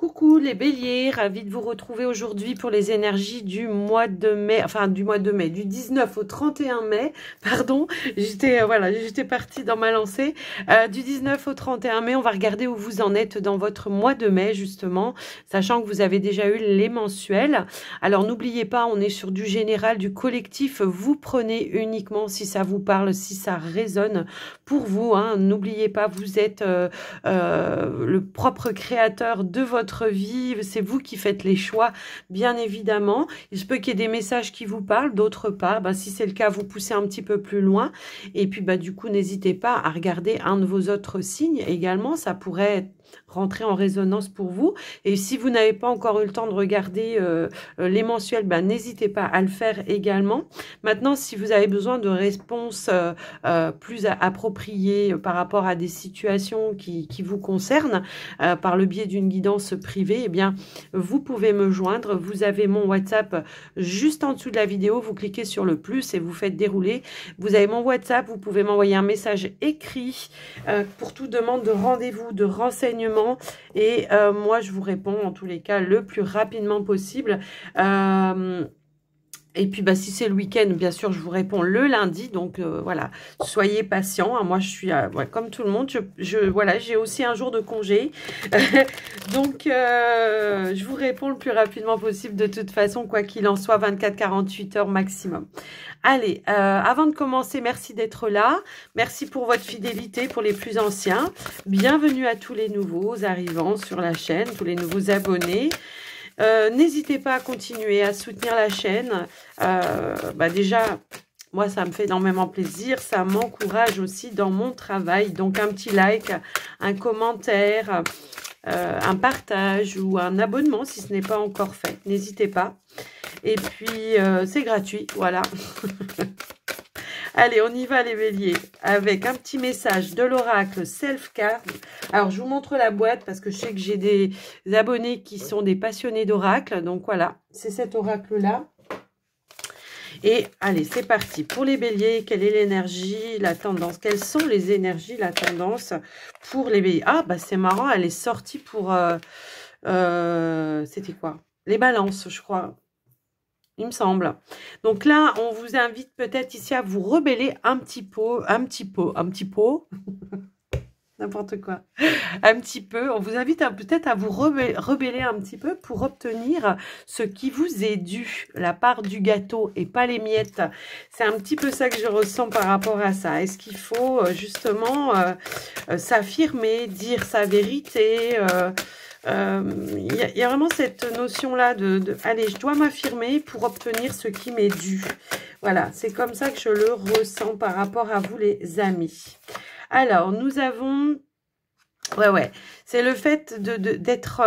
Coucou les béliers, ravie de vous retrouver aujourd'hui pour les énergies du mois de mai, enfin du mois de mai, du 19 au 31 mai, pardon, j'étais partie dans ma lancée. Du 19 au 31 mai, on va regarder où vous en êtes dans votre mois de mai justement, sachant que vous avez déjà eu les mensuels. Alors n'oubliez pas, on est sur du général, du collectif, vous prenez uniquement si ça vous parle, si ça résonne pour vous, hein. N'oubliez pas, vous êtes le propre créateur de votre vie, c'est vous qui faites les choix, bien évidemment. Il se peut qu'il y ait des messages qui vous parlent, d'autres pas. Si c'est le cas, vous poussez un petit peu plus loin. Et puis, du coup, n'hésitez pas à regarder un de vos autres signes également. Ça pourrait rentrer en résonance pour vous. Et si vous n'avez pas encore eu le temps de regarder les mensuels, n'hésitez pas à le faire également. Maintenant, si vous avez besoin de réponses plus appropriées par rapport à des situations qui vous concernent, par le biais d'une guidance privée, eh bien, vous pouvez me joindre. Vous avez mon WhatsApp juste en dessous de la vidéo. Vous cliquez sur le plus et vous faites dérouler. Vous avez mon WhatsApp. Vous pouvez m'envoyer un message écrit pour toute demande de rendez-vous, de renseignements. Et moi, je vous réponds en tous les cas le plus rapidement possible. Et puis, si c'est le week-end, bien sûr, je vous réponds le lundi. Donc, voilà, soyez patients. Hein. Moi, je suis comme tout le monde. Voilà, j'ai aussi un jour de congé. Donc, je vous réponds le plus rapidement possible. De toute façon, quoi qu'il en soit, 24-48 heures maximum. Allez, avant de commencer, merci d'être là. Merci pour votre fidélité pour les plus anciens. Bienvenue à tous les nouveaux arrivants sur la chaîne, tous les nouveaux abonnés. N'hésitez pas à continuer à soutenir la chaîne. Déjà, moi, ça me fait énormément plaisir. Ça m'encourage aussi dans mon travail. Donc, un petit like, un commentaire, un partage ou un abonnement si ce n'est pas encore fait. N'hésitez pas. Et puis, c'est gratuit. Voilà. Allez, on y va les béliers, avec un petit message de l'oracle Self-Card. Alors, je vous montre la boîte parce que je sais que j'ai des abonnés qui sont des passionnés d'oracle. Donc, voilà, c'est cet oracle-là. Et allez, c'est parti. Pour les béliers, quelle est l'énergie, la tendance? Quelles sont les énergies, la tendance pour les béliers? Ah, c'est marrant, elle est sortie pour... c'était quoi? Les balances, je crois. Il me semble. Donc là, on vous invite peut-être ici à vous rebeller un petit peu, n'importe quoi, un petit peu. On vous invite peut-être à vous rebeller un petit peu pour obtenir ce qui vous est dû, la part du gâteau et pas les miettes. C'est un petit peu ça que je ressens par rapport à ça. Est-ce qu'il faut justement s'affirmer, dire sa vérité y a vraiment cette notion-là allez, je dois m'affirmer pour obtenir ce qui m'est dû. Voilà, c'est comme ça que je le ressens par rapport à vous, les amis. Alors, nous avons... Ouais, c'est le fait d'être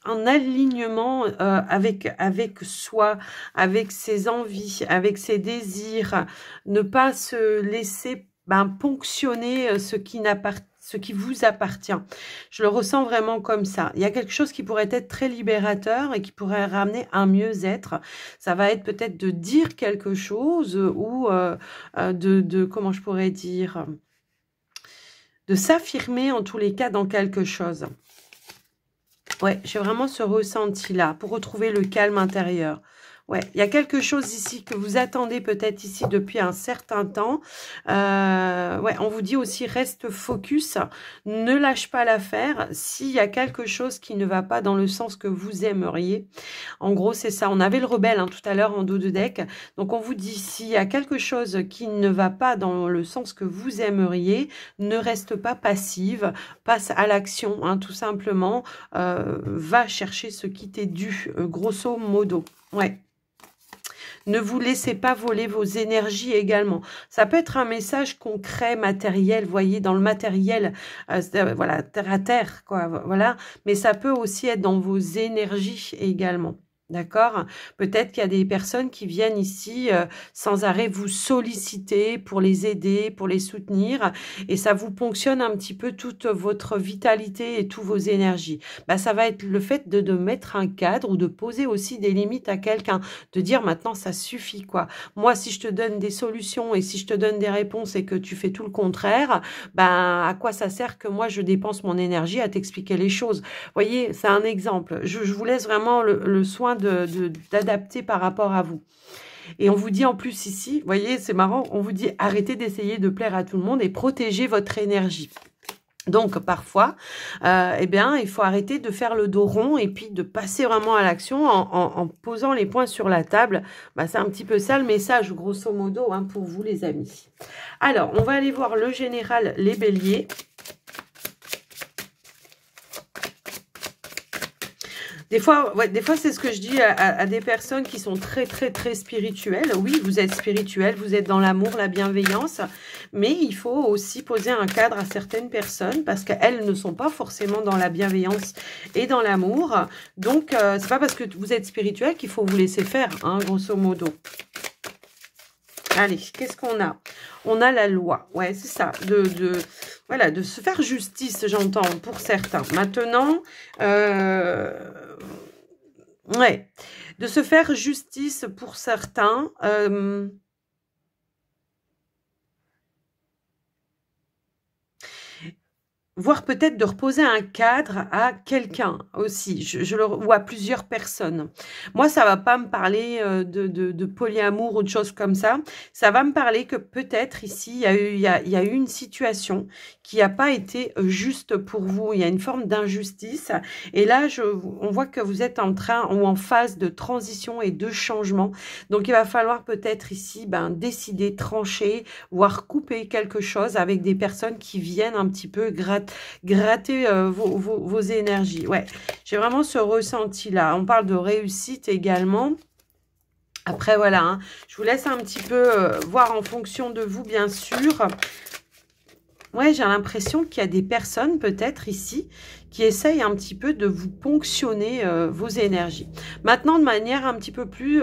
en alignement avec soi, avec ses envies, avec ses désirs, ne pas se laisser ponctionner ce qui vous appartient. Je le ressens vraiment comme ça. Il y a quelque chose qui pourrait être très libérateur et qui pourrait ramener un mieux-être. Ça va être peut-être de dire quelque chose ou comment je pourrais dire, de s'affirmer en tous les cas dans quelque chose. Ouais, j'ai vraiment ce ressenti-là pour retrouver le calme intérieur. Ouais, il y a quelque chose ici que vous attendez peut-être ici depuis un certain temps. Ouais, on vous dit aussi reste focus, ne lâche pas l'affaire s'il y a quelque chose qui ne va pas dans le sens que vous aimeriez. En gros, c'est ça. On avait le rebelle tout à l'heure en dos de deck. Donc, on vous dit s'il y a quelque chose qui ne va pas dans le sens que vous aimeriez, ne reste pas passive, passe à l'action, tout simplement. Va chercher ce qui t'est dû, grosso modo. Ouais. Ne vous laissez pas voler vos énergies également. Ça peut être un message concret, matériel, vous voyez, dans le matériel, voilà, terre à terre, quoi, voilà. Mais ça peut aussi être dans vos énergies également. D'accord? Peut-être qu'il y a des personnes qui viennent ici sans arrêt vous solliciter pour les aider, pour les soutenir. Et ça vous ponctionne un petit peu toute votre vitalité et toutes vos énergies. Bah, ça va être le fait de mettre un cadre ou de poser aussi des limites à quelqu'un. De dire maintenant, ça suffit, quoi. Moi, si je te donne des solutions et si je te donne des réponses et que tu fais tout le contraire, ben, à quoi ça sert que moi, je dépense mon énergie à t'expliquer les choses? Vous voyez, c'est un exemple. Je vous laisse vraiment le soin d'adapter par rapport à vous. Et on vous dit en plus ici, vous voyez, c'est marrant, on vous dit arrêtez d'essayer de plaire à tout le monde et protégez votre énergie. Donc, parfois, eh bien, il faut arrêter de faire le dos rond et puis de passer vraiment à l'action en posant les points sur la table. Bah, c'est un petit peu ça le message, grosso modo, hein, pour vous, les amis. Alors, on va aller voir le général, les béliers. Des fois, c'est ce que je dis à des personnes qui sont très, très, très spirituelles. Oui, vous êtes spirituel, vous êtes dans l'amour, la bienveillance, mais il faut aussi poser un cadre à certaines personnes parce qu'elles ne sont pas forcément dans la bienveillance et dans l'amour. Donc, c'est pas parce que vous êtes spirituel qu'il faut vous laisser faire, hein, grosso modo. Allez, qu'est-ce qu'on a? On a la loi. Ouais, c'est ça. Voilà, de se faire justice, j'entends, pour certains. Maintenant, ouais, de se faire justice pour certains. Voire peut-être de reposer un cadre à quelqu'un aussi, ou à plusieurs personnes. Moi, ça va pas me parler de polyamour ou de choses comme ça. Ça va me parler que peut-être ici, il y a eu une situation qui n'a pas été juste pour vous. Il y a une forme d'injustice. Et là, on voit que vous êtes en train ou en phase de transition et de changement. Donc, il va falloir peut-être ici décider, trancher, voire couper quelque chose avec des personnes qui viennent un petit peu gratter vos énergies. Ouais, j'ai vraiment ce ressenti-là. On parle de réussite également. Après, voilà, hein, je vous laisse un petit peu voir en fonction de vous, bien sûr. Ouais, j'ai l'impression qu'il y a des personnes, peut-être ici, qui essayent un petit peu de vous ponctionner vos énergies. Maintenant, de manière un petit peu plus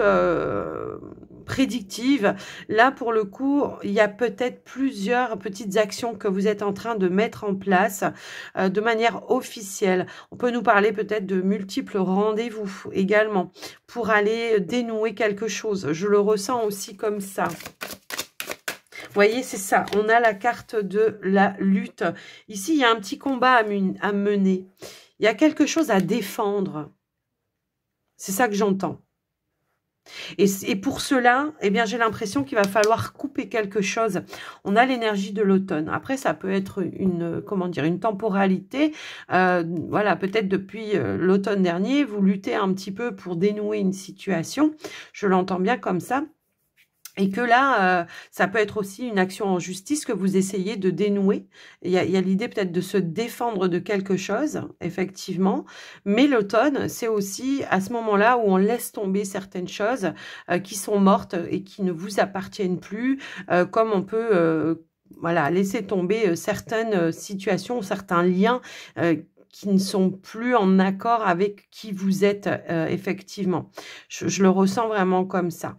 prédictive, là, pour le coup, il y a peut-être plusieurs petites actions que vous êtes en train de mettre en place de manière officielle. On peut nous parler peut-être de multiples rendez-vous également pour aller dénouer quelque chose. Je le ressens aussi comme ça. Vous voyez, c'est ça. On a la carte de la lutte. Ici, il y a un petit combat à mener. Il y a quelque chose à défendre. C'est ça que j'entends. Et pour cela, eh bien, j'ai l'impression qu'il va falloir couper quelque chose. On a l'énergie de l'automne. Après, ça peut être une temporalité. Voilà, peut-être depuis l'automne dernier, vous luttez un petit peu pour dénouer une situation. Je l'entends bien comme ça. Et que là, ça peut être aussi une action en justice que vous essayez de dénouer. Il y a l'idée peut-être de se défendre de quelque chose, effectivement. Mais l'automne, c'est aussi à ce moment-là où on laisse tomber certaines choses qui sont mortes et qui ne vous appartiennent plus, comme on peut voilà, laisser tomber certaines situations, certains liens qui ne sont plus en accord avec qui vous êtes effectivement. Je le ressens vraiment comme ça.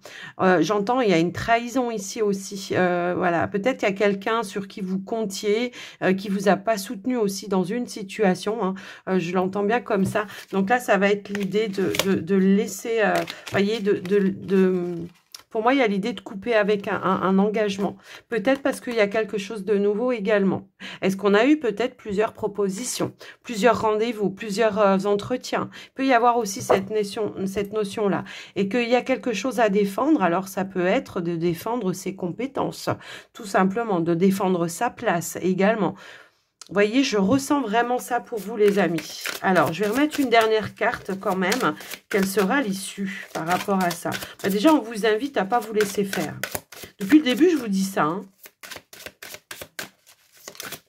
J'entends, il y a une trahison ici aussi. Voilà, peut-être il y a quelqu'un sur qui vous comptiez, qui vous a pas soutenu aussi dans une situation. Hein. Je l'entends bien comme ça. Donc là, ça va être l'idée de laisser, voyez, pour moi, il y a l'idée de couper avec un engagement. Peut-être parce qu'il y a quelque chose de nouveau également. Est-ce qu'on a eu peut-être plusieurs propositions, plusieurs rendez-vous, plusieurs entretiens? Il peut y avoir aussi cette notion-là. Et qu'il y a quelque chose à défendre, alors ça peut être de défendre ses compétences, tout simplement, de défendre sa place également. Vous voyez, je ressens vraiment ça pour vous, les amis. Alors, je vais remettre une dernière carte quand même. Quelle sera l'issue par rapport à ça? Déjà, on vous invite à ne pas vous laisser faire. Depuis le début, je vous dis ça. Hein.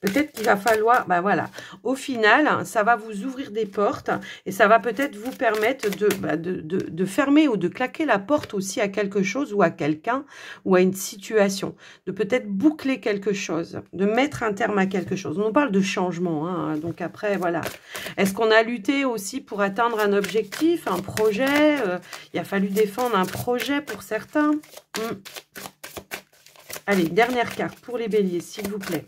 Peut-être qu'il va falloir, voilà, au final, ça va vous ouvrir des portes et ça va peut-être vous permettre de fermer ou de claquer la porte aussi à quelque chose ou à quelqu'un ou à une situation, de peut-être boucler quelque chose, de mettre un terme à quelque chose. On parle de changement, hein, donc après, voilà. Est-ce qu'on a lutté aussi pour atteindre un objectif, un projet? Il a fallu défendre un projet pour certains. Allez, dernière carte pour les béliers, s'il vous plaît.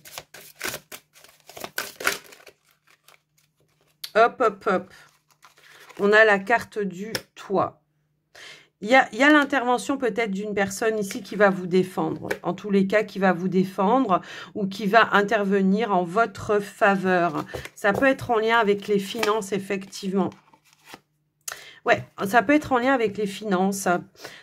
Hop, hop, hop. On a la carte du toit. Il y a l'intervention peut-être d'une personne ici qui va vous défendre. En tous les cas, qui va vous défendre ou qui va intervenir en votre faveur. Ça peut être en lien avec les finances, effectivement. Ouais, ça peut être en lien avec les finances,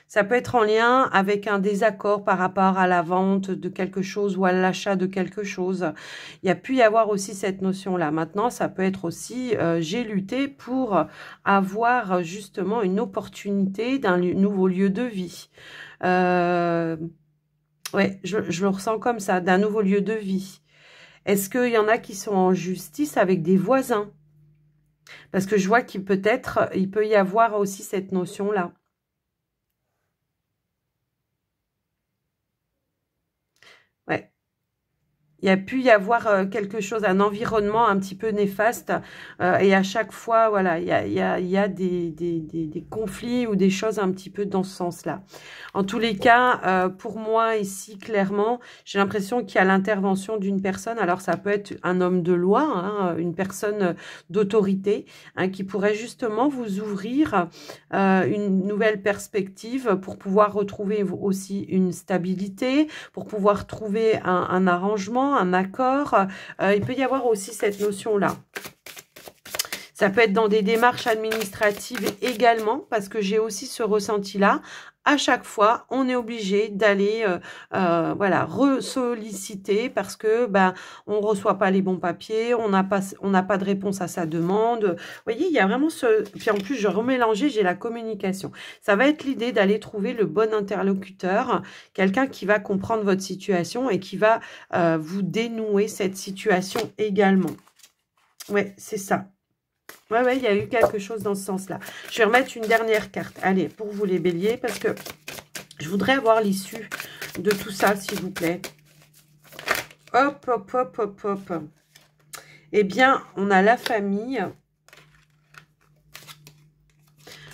ça peut être en lien avec un désaccord par rapport à la vente de quelque chose ou à l'achat de quelque chose. Il y a pu y avoir aussi cette notion-là. Maintenant, ça peut être aussi, j'ai lutté pour avoir justement une opportunité d'un nouveau lieu de vie. Ouais, je le ressens comme ça, d'un nouveau lieu de vie. Est-ce qu'il y en a qui sont en justice avec des voisins? Parce que je vois qu'il peut y avoir aussi cette notion-là. Ouais. Il y a pu y avoir quelque chose, un environnement un petit peu néfaste. Et à chaque fois, voilà, il y a des conflits ou des choses un petit peu dans ce sens-là. En tous les cas, pour moi, ici, clairement, j'ai l'impression qu'il y a l'intervention d'une personne. Alors, ça peut être un homme de loi, hein, une personne d'autorité, hein, qui pourrait justement vous ouvrir une nouvelle perspective pour pouvoir retrouver aussi une stabilité, pour pouvoir trouver un arrangement, un accord. Il peut y avoir aussi cette notion-là. Ça peut être dans des démarches administratives également, parce que j'ai aussi ce ressenti-là. À chaque fois, on est obligé d'aller voilà, ressolliciter parce que on reçoit pas les bons papiers, on n'a pas de réponse à sa demande. Vous voyez, il y a vraiment ce... Puis en plus, je remélangeais, j'ai la communication. Ça va être l'idée d'aller trouver le bon interlocuteur, quelqu'un qui va comprendre votre situation et qui va vous dénouer cette situation également. Ouais, c'est ça. Ouais, il y a eu quelque chose dans ce sens-là. Je vais remettre une dernière carte. Allez, pour vous les béliers, parce que je voudrais avoir l'issue de tout ça, s'il vous plaît. Hop, hop, hop, hop, hop. Eh bien, on a la famille.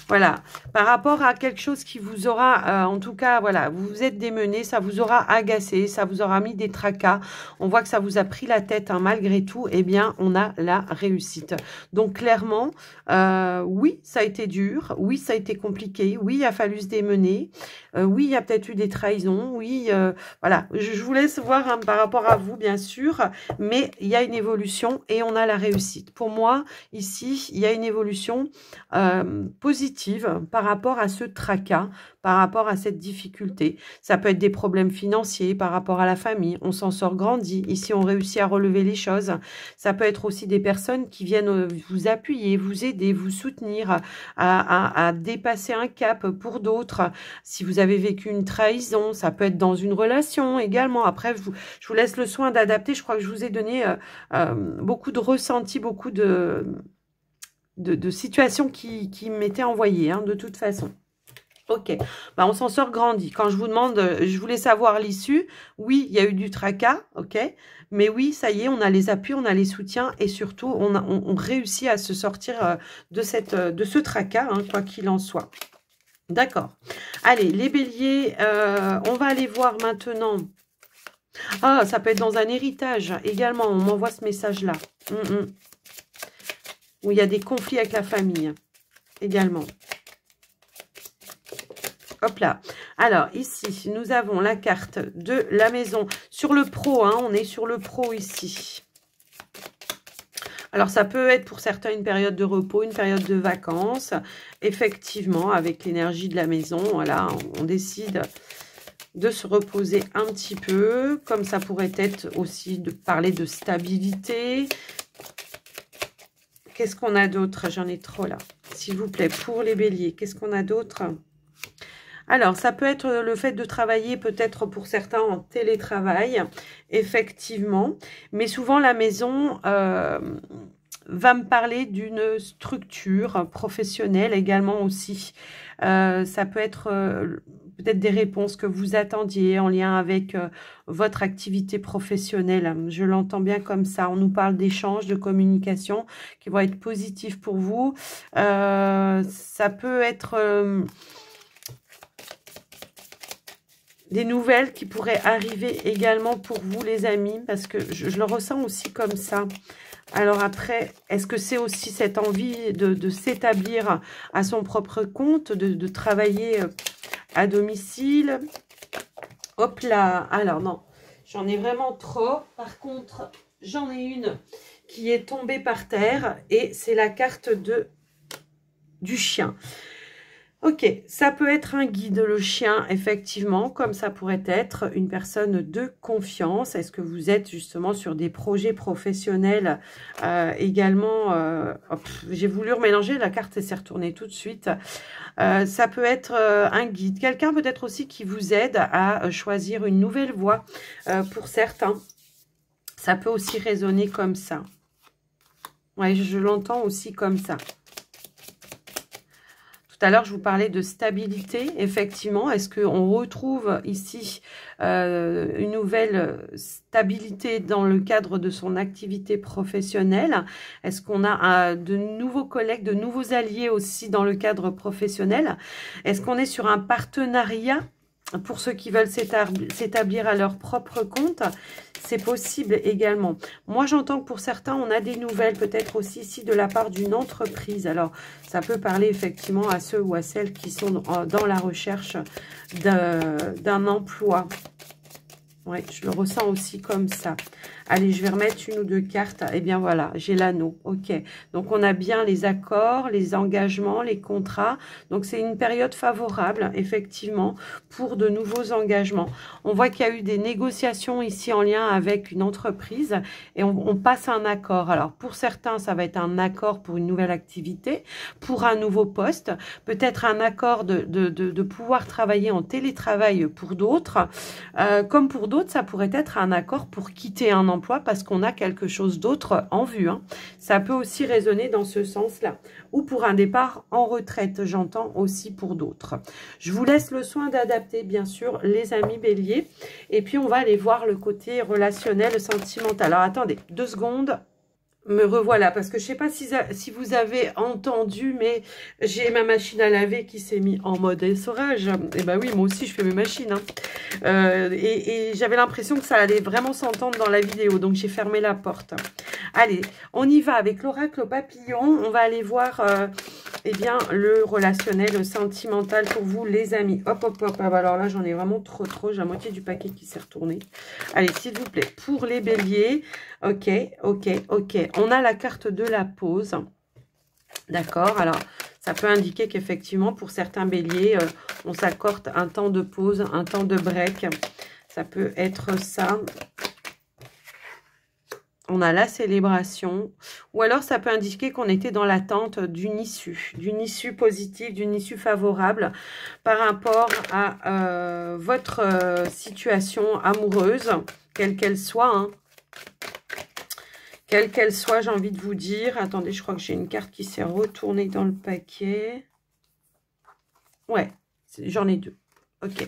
Voilà, par rapport à quelque chose qui vous aura, en tout cas, voilà, vous vous êtes démené, ça vous aura agacé, ça vous aura mis des tracas. On voit que ça vous a pris la tête, hein, malgré tout. Eh bien, on a la réussite. Donc, clairement, oui, ça a été dur. Oui, ça a été compliqué. Oui, il a fallu se démener. Oui, il y a peut-être eu des trahisons. Oui, voilà, je vous laisse voir, hein, par rapport à vous, bien sûr. Mais il y a une évolution et on a la réussite. Pour moi, ici, il y a une évolution positive par rapport à ce tracas, par rapport à cette difficulté. Ça peut être des problèmes financiers par rapport à la famille. On s'en sort grandi. Ici, on réussit à relever les choses. Ça peut être aussi des personnes qui viennent vous appuyer, vous aider, vous soutenir à dépasser un cap pour d'autres. Si vous avez vécu une trahison, ça peut être dans une relation également. Après, je vous laisse le soin d'adapter. Je crois que je vous ai donné beaucoup de ressentis, beaucoup de situations qui m'étaient envoyées, hein, de toute façon. Ok, on s'en sort grandi. Quand je vous demande, je voulais savoir l'issue. Oui, il y a eu du tracas, ok. Mais oui, ça y est, on a les appuis, on a les soutiens et surtout, on réussit à se sortir de ce tracas, hein, quoi qu'il en soit. D'accord. Allez, les béliers, on va aller voir maintenant. Ah, ça peut être dans un héritage également. On m'envoie ce message-là. Où il y a des conflits avec la famille également. Hop là. Alors, ici, nous avons la carte de la maison. Sur le pro, hein, on est sur le pro ici. Alors, ça peut être pour certains une période de repos, une période de vacances. Effectivement, avec l'énergie de la maison, voilà, on décide de se reposer un petit peu. Comme ça pourrait être aussi de parler de stabilité. Qu'est-ce qu'on a d'autre? J'en ai trop là. S'il vous plaît, pour les béliers, qu'est-ce qu'on a d'autre? Alors, ça peut être le fait de travailler peut-être pour certains en télétravail, effectivement. Mais souvent, la maison va me parler d'une structure professionnelle également aussi. Ça peut être peut-être des réponses que vous attendiez en lien avec votre activité professionnelle. Je l'entends bien comme ça. On nous parle d'échanges, de communication qui vont être positifs pour vous. Ça peut être des nouvelles qui pourraient arriver également pour vous, les amis, parce que je le ressens aussi comme ça. Alors après, est-ce que c'est aussi cette envie de s'établir à son propre compte, de travailler à domicile? Hop là. Alors non, j'en ai vraiment trop. Par contre, j'en ai une qui est tombée par terre et c'est la carte du chien. Ok, ça peut être un guide, le chien, effectivement, comme ça pourrait être une personne de confiance. Est-ce que vous êtes justement sur des projets professionnels également j'ai voulu remélanger, la carte s'est retournée tout de suite. Ça peut être un guide. Quelqu'un peut-être aussi qui vous aide à choisir une nouvelle voie pour certains. Ça peut aussi résonner comme ça. Ouais, je l'entends aussi comme ça. Tout à l'heure, je vous parlais de stabilité, effectivement. Est-ce qu'on retrouve ici une nouvelle stabilité dans le cadre de son activité professionnelle? Est-ce qu'on a de nouveaux collègues, de nouveaux alliés aussi dans le cadre professionnel? Est-ce qu'on est sur un partenariat pour ceux qui veulent s'établir à leur propre compte? C'est possible également. Moi, j'entends que pour certains, on a des nouvelles, peut-être aussi ici de la part d'une entreprise. Alors, ça peut parler effectivement à ceux ou à celles qui sont dans la recherche d'un emploi. Oui, je le ressens aussi comme ça. Allez, je vais remettre une ou deux cartes. Eh bien, voilà, j'ai l'anneau. OK. Donc, on a bien les accords, les engagements, les contrats. Donc, c'est une période favorable, effectivement, pour de nouveaux engagements. On voit qu'il y a eu des négociations ici en lien avec une entreprise et on passe un accord. Alors, pour certains, ça va être un accord pour une nouvelle activité, pour un nouveau poste, peut-être un accord de pouvoir travailler en télétravail pour d'autres. Comme pour d'autres, ça pourrait être un accord pour quitter un emploi parce qu'on a quelque chose d'autre en vue. Hein. Ça peut aussi résonner dans ce sens-là. Ou pour un départ en retraite, j'entends aussi pour d'autres. Je vous laisse le soin d'adapter, bien sûr, les amis béliers. Et puis, on va aller voir le côté relationnel, sentimental. Alors, attendez, 2 secondes. Me revoilà, parce que je sais pas si vous avez entendu, mais j'ai ma machine à laver qui s'est mise en mode essorage. Et ben oui, moi aussi je fais mes machines. Hein. Et j'avais l'impression que ça allait vraiment s'entendre dans la vidéo, donc j'ai fermé la porte. Allez, on y va avec l'oracle papillon. On va aller voir eh bien, le relationnel, le sentimental pour vous, les amis. Hop, hop, hop. Alors là, j'en ai vraiment trop. J'ai la moitié du paquet qui s'est retourné. Allez, s'il vous plaît, pour les béliers. Ok, ok, ok. On a la carte de la pause. D'accord, alors ça peut indiquer qu'effectivement, pour certains béliers, on s'accorde un temps de pause, un temps de break. Ça peut être ça. On a la célébration. Ou alors, ça peut indiquer qu'on était dans l'attente d'une issue positive, d'une issue favorable par rapport à votre situation amoureuse, quelle qu'elle soit, hein. Quelle qu'elle soit, j'ai envie de vous dire. Attendez, je crois que j'ai une carte qui s'est retournée dans le paquet. Ouais, j'en ai 2. Ok.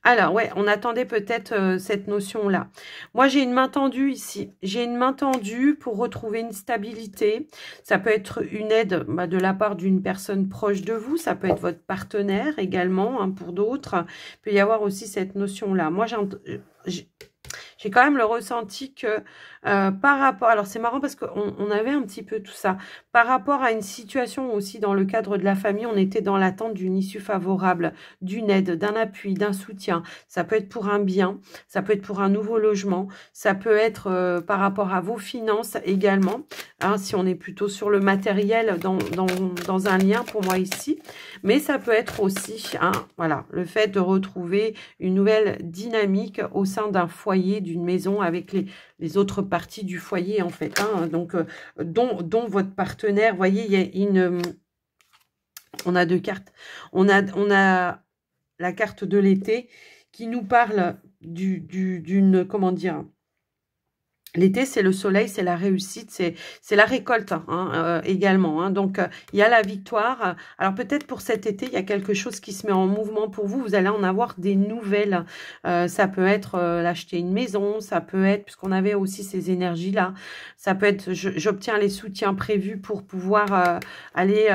Alors, ouais, on attendait peut-être cette notion-là. Moi, j'ai une main tendue ici. J'ai une main tendue pour retrouver une stabilité. Ça peut être une aide de la part d'une personne proche de vous. Ça peut être votre partenaire également, hein, pour d'autres. Il peut y avoir aussi cette notion-là. Moi, j'ai quand même le ressenti que par rapport... Alors, c'est marrant parce qu'on avait un petit peu tout ça. Par rapport à une situation aussi dans le cadre de la famille, on était dans l'attente d'une issue favorable, d'une aide, d'un appui, d'un soutien. Ça peut être pour un bien, ça peut être pour un nouveau logement, ça peut être par rapport à vos finances également. Hein, si on est plutôt sur le matériel dans un lien pour moi ici. Mais ça peut être aussi hein, voilà, le fait de retrouver une nouvelle dynamique au sein d'un foyer, d'une maison avec les autres parties du foyer en fait. Hein, donc, dont votre partenaire, vous voyez, il y a une... On a 2 cartes. On a la carte de l'été qui nous parle d'une, comment dire, l'été, c'est le soleil, c'est la réussite, c'est la récolte également. Hein. Donc, il y a la victoire. Alors, peut-être pour cet été, il y a quelque chose qui se met en mouvement pour vous. Vous allez en avoir des nouvelles. Ça peut être l'acheter une maison. Ça peut être, puisqu'on avait aussi ces énergies-là, ça peut être, j'obtiens les soutiens prévus pour pouvoir aller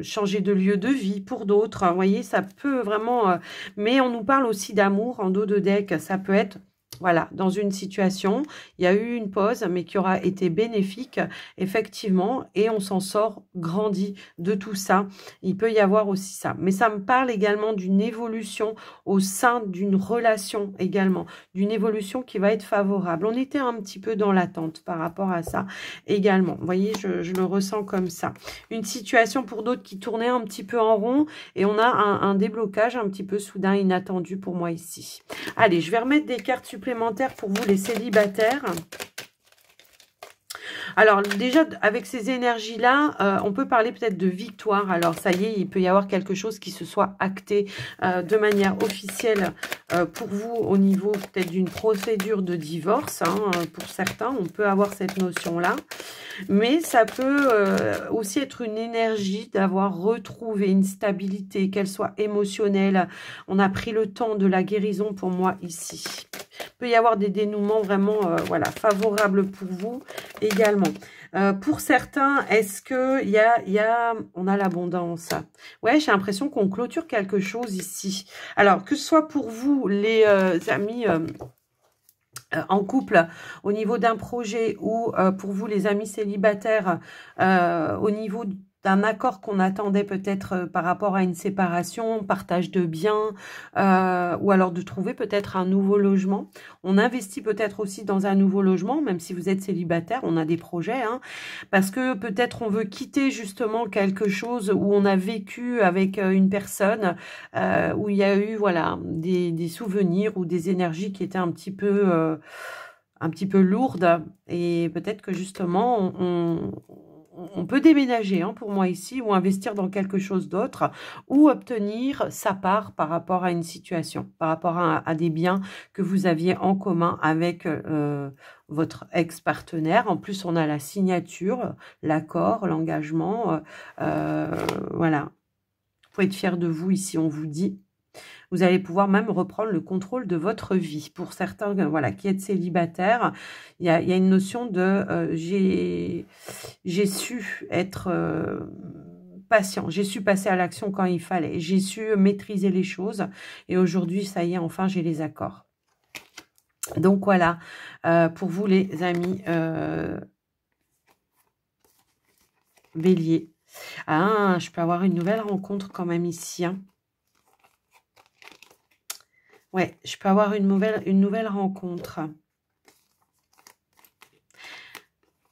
changer de lieu de vie pour d'autres. Vous voyez, ça peut vraiment... mais on nous parle aussi d'amour en dos de deck. Ça peut être... Voilà, dans une situation, il y a eu une pause, mais qui aura été bénéfique, effectivement, et on s'en sort grandi de tout ça. Il peut y avoir aussi ça. Mais ça me parle également d'une évolution au sein d'une relation également, d'une évolution qui va être favorable. On était un petit peu dans l'attente par rapport à ça également. Vous voyez, je le ressens comme ça. Une situation pour d'autres qui tournait un petit peu en rond, et on a un déblocage un petit peu soudain, inattendu pour moi ici. Allez, je vais remettre des cartes supplémentaires pour vous les célibataires. Alors déjà, avec ces énergies-là, on peut parler peut-être de victoire. Alors ça y est, il peut y avoir quelque chose qui se soit acté de manière officielle pour vous au niveau peut-être d'une procédure de divorce. Hein, pour certains, on peut avoir cette notion-là. Mais ça peut aussi être une énergie d'avoir retrouvé une stabilité, qu'elle soit émotionnelle. On a pris le temps de la guérison pour moi ici. Il peut y avoir des dénouements vraiment voilà, favorables pour vous également. Pour certains, est-ce que on a l'abondance? Ouais, j'ai l'impression qu'on clôture quelque chose ici. Alors, que ce soit pour vous, les amis... en couple, au niveau d'un projet, ou pour vous les amis célibataires, au niveau d'un accord qu'on attendait peut-être par rapport à une séparation, partage de biens, ou alors de trouver peut-être un nouveau logement. On investit peut-être aussi dans un nouveau logement, même si vous êtes célibataire, on a des projets, hein, parce que peut-être on veut quitter justement quelque chose où on a vécu avec une personne, où il y a eu voilà des souvenirs ou des énergies qui étaient un petit peu lourdes, et peut-être que justement on peut déménager pour moi ici, ou investir dans quelque chose d'autre, ou obtenir sa part par rapport à une situation, par rapport à des biens que vous aviez en commun avec votre ex-partenaire. En plus, on a la signature, l'accord, l'engagement. Voilà. Vous pouvez être fiers de vous ici, on vous dit. Vous allez pouvoir même reprendre le contrôle de votre vie. Pour certains voilà, qui êtes célibataires, il y a une notion de j'ai su être patient, j'ai su passer à l'action quand il fallait, j'ai su maîtriser les choses, et aujourd'hui, ça y est, enfin, j'ai les accords. Donc voilà, pour vous les amis Bélier. Ah, je peux avoir une nouvelle rencontre quand même ici, hein. Ouais, je peux avoir une nouvelle rencontre.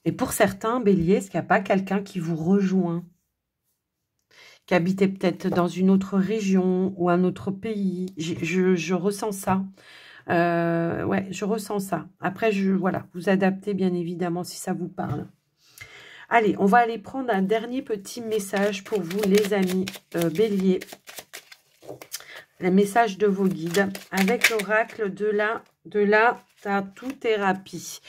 Et pour certains, Bélier, est-ce qu'il n'y a pas quelqu'un qui vous rejoint? Qui habitait peut-être dans une autre région ou un autre pays? Je ressens ça. Ouais, je ressens ça. Après, voilà, vous adaptez bien évidemment si ça vous parle. Allez, on va aller prendre un dernier petit message pour vous, les amis Bélier. Les messages de vos guides avec l'oracle de la tatou-thérapie.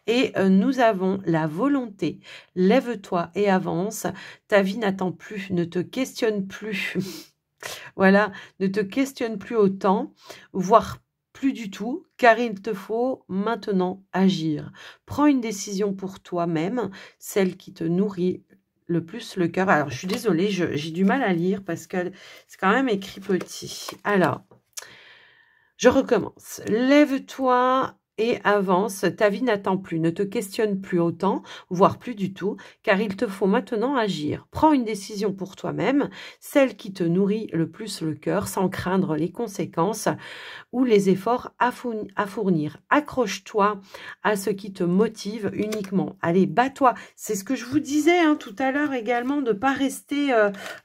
Et nous avons la volonté. Lève-toi et avance. Ta vie n'attend plus, ne te questionne plus. Voilà, ne te questionne plus autant, voire plus du tout, car il te faut maintenant agir. Prends une décision pour toi-même, celle qui te nourrit le plus le cœur. Alors, je suis désolée, j'ai du mal à lire parce que c'est quand même écrit petit. Alors, je recommence. Lève-toi et avance. Ta vie n'attend plus. Ne te questionne plus autant, voire plus du tout, car il te faut maintenant agir. Prends une décision pour toi-même, celle qui te nourrit le plus le cœur, sans craindre les conséquences ou les efforts à fournir. Accroche-toi à ce qui te motive uniquement. Allez, bats-toi. C'est ce que je vous disais tout à l'heure également, de ne pas rester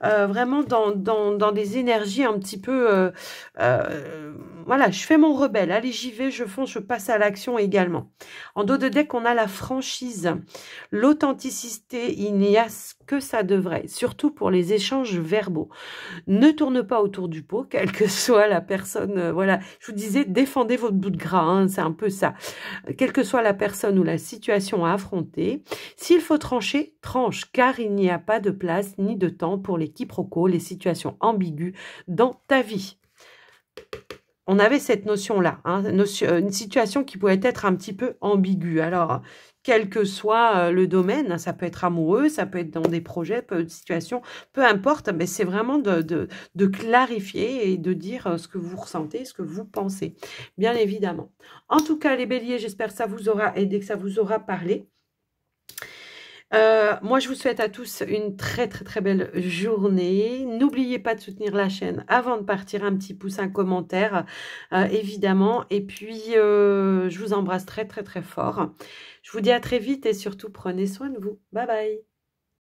vraiment dans des énergies un petit peu... voilà, je fais mon rebelle. Allez, j'y vais, je fonce, je passe à l'action également. En dos de deck, on a la franchise, l'authenticité, il n'y a que ça de vrai, surtout pour les échanges verbaux. Ne tourne pas autour du pot, quelle que soit la personne, voilà, je vous disais, défendez votre bout de gras, hein, c'est un peu ça. Quelle que soit la personne ou la situation à affronter, s'il faut trancher, tranche, car il n'y a pas de place ni de temps pour les quiproquos, les situations ambiguës dans ta vie. On avait cette notion-là, hein, une situation qui pouvait être un petit peu ambiguë. Alors, quel que soit le domaine, ça peut être amoureux, ça peut être dans des projets, peu de situations, peu importe, mais c'est vraiment de clarifier et de dire ce que vous ressentez, ce que vous pensez, bien évidemment. En tout cas, les béliers, j'espère que ça vous aura aidé, que ça vous aura parlé. Moi, je vous souhaite à tous une très belle journée. N'oubliez pas de soutenir la chaîne avant de partir. Un petit pouce, un commentaire, évidemment. Et puis, je vous embrasse très fort. Je vous dis à très vite et surtout, prenez soin de vous. Bye bye.